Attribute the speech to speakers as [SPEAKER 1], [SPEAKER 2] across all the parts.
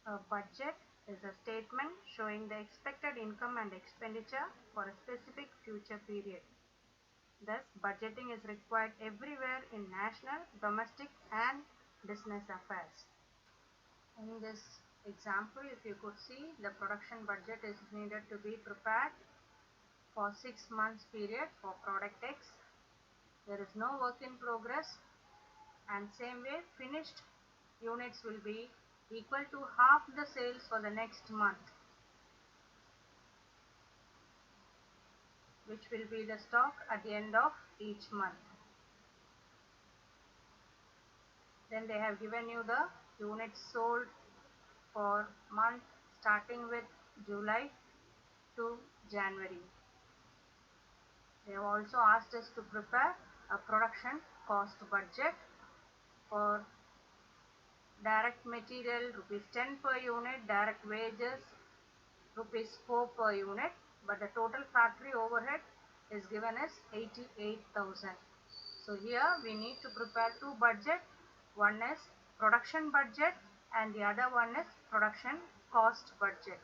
[SPEAKER 1] A budget is a statement showing the expected income and expenditure for a specific future period. Thus, budgeting is required everywhere in national, domestic, and business affairs. In this example, if you could see, the production budget is needed to be prepared for 6 months period for product X. There is no work in progress, and same way finished units will be equal to half the sales for the next month, which will be the stock at the end of each month. Then they have given you the units sold for month starting with July to January. They have also asked us to prepare a production cost budget for direct material ₹10 per unit, direct wages ₹4 per unit, but the total factory overhead is given as 88,000. So here we need to prepare two budgets. One is production budget and the other one is production cost budget.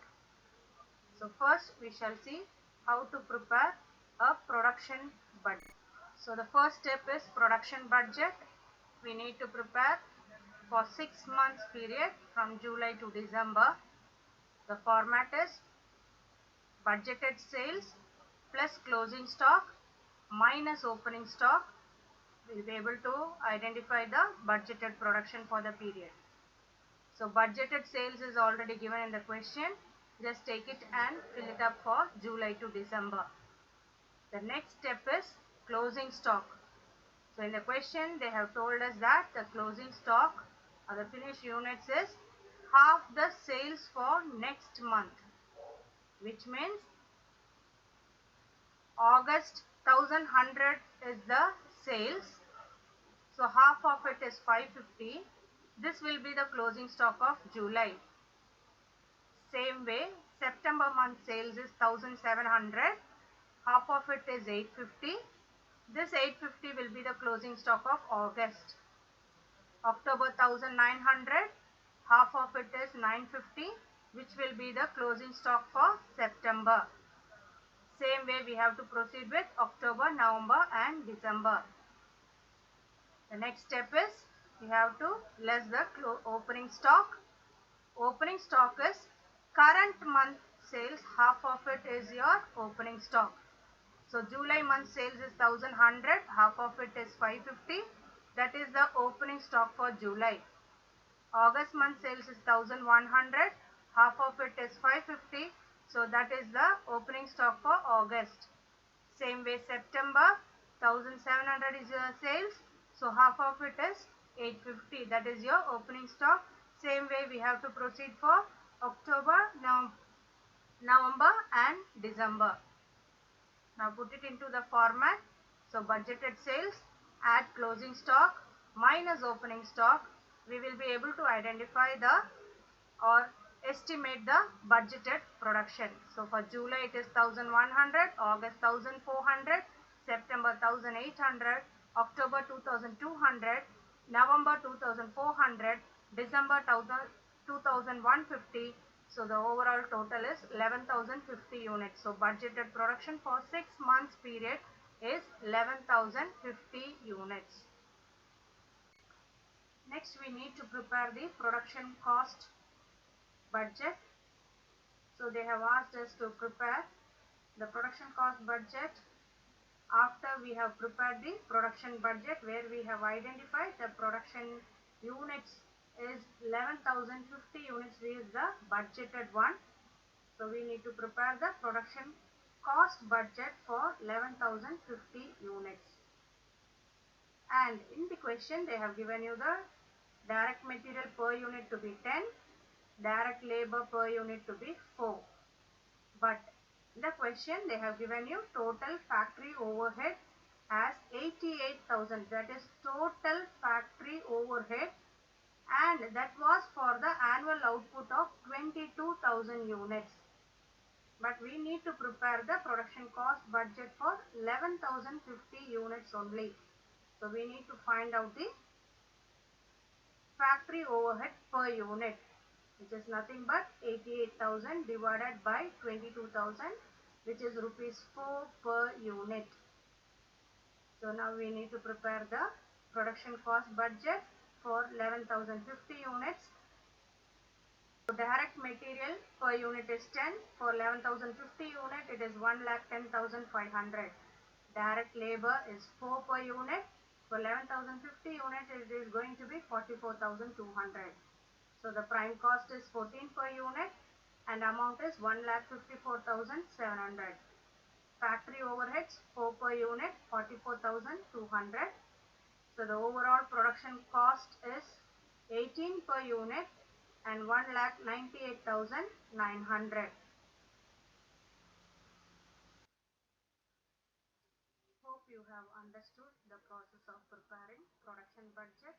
[SPEAKER 1] So first we shall see how to prepare a production budget. So the first step is production budget. We need to prepare for 6 months period from July to December. The format is budgeted sales plus closing stock minus opening stock. We will be able to identify the budgeted production for the period. So budgeted sales is already given in the question. Just take it and fill it up for July to December. The next step is closing stock. So in the question they have told us that the closing stock or the finished units is half the sales for next month, which means August 1100 is the sales. So half of it is 550. This will be the closing stock of July. Same way, September month sales is 1700. Half of it is 850. This 850 will be the closing stock of August. October 1900. Half of it is 950, which will be the closing stock for September. Same way we have to proceed with October, November and December. The next step is we have to less the opening stock. Opening stock is current month sales. Half of it is your opening stock. So July month sales is 1100. Half of it is 550. That is the opening stock for July. August month sales is 1100. Half of it is 550. So that is the opening stock for August. Same way September 1700 is your sales. So half of it is 850. That is your opening stock. Same way we have to proceed for October, November and December. Now put it into the format. So budgeted sales, add closing stock minus opening stock. We will be able to identify the or estimate the budgeted production. So for July it is 1100, August 1400, September 1800, October 2200, November 2400, December 2150. So the overall total is 11,050 units. So budgeted production for 6 months period is 11,050 units. Next we need to prepare the production cost budget. So they have asked us to prepare the production cost budget after we have prepared the production budget, where we have identified the production units is 11,050 units is the budgeted one. So we need to prepare the production cost budget for 11,050 units. And in the question they have given you the direct material per unit to be 10, direct labor per unit to be 4. But in the question they have given you total factory overhead as 88,000. That is total factory overhead, and that was for the annual output of 22,000 units. But we need to prepare the production cost budget for 11,050 units only. So we need to find out the factory overhead per unit. which is nothing but 88,000 divided by 22,000, which is rupees 4 per unit. So now we need to prepare the production cost budget for 11,050 units. So direct material per unit is 10. For 11,050 unit, it is 1,10,500. Direct labor is 4 per unit. For 11,050 unit, it is going to be 44,200. So the prime cost is 14 per unit and amount is 1,54,700. Factory overheads 4 per unit, 44,200. So the overall production cost is 18 per unit and 1,98,900. Hope you have understood the process of preparing production budget.